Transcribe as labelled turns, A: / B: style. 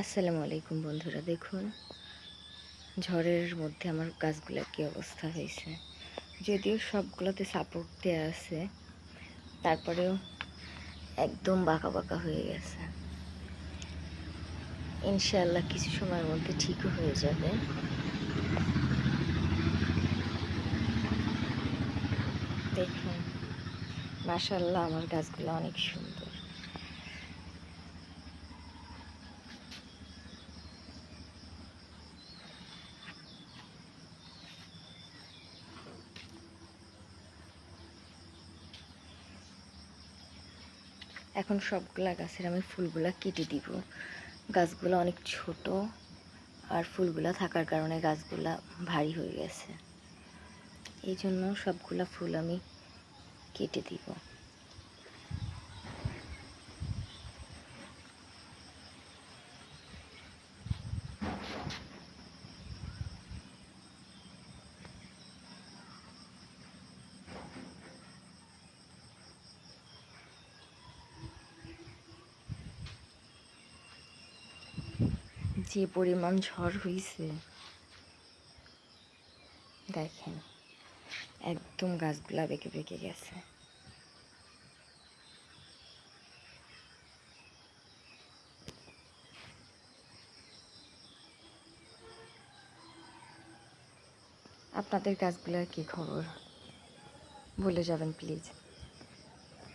A: আসসালামু আলাইকুম বন্ধুরা, দেখুন ঝড়ের মধ্যে আমার গাছগুলোর কী অবস্থা হয়েছে। যদিও সবগুলোতে সাপোর্ট দেওয়া আছে, তারপরেও একদম বাঁকা বাঁকা হয়ে গেছে। ইনশাআল্লাহ কিছু সময়ের মধ্যে ঠিকও হয়ে যাবে। দেখুন, মাশাআল্লাহ আমার গাছগুলো অনেক সুন্দর। এখন সবগুলা গাছের আমি ফুলগুলা কেটে দিব। গাছগুলো অনেক ছোট, আর ফুলগুলা থাকার কারণে গাছগুলা ভারী হয়ে গেছে। এই জন্য সবগুলা ফুল আমি কেটে দিব। যে পরিমাণ ঝড় হয়েছে দেখেন, একদম গাছগুলা বেঁকে বেঁকে গেছে। আপনাদের গাছগুলার কী খবর বলে যাবেন প্লিজ।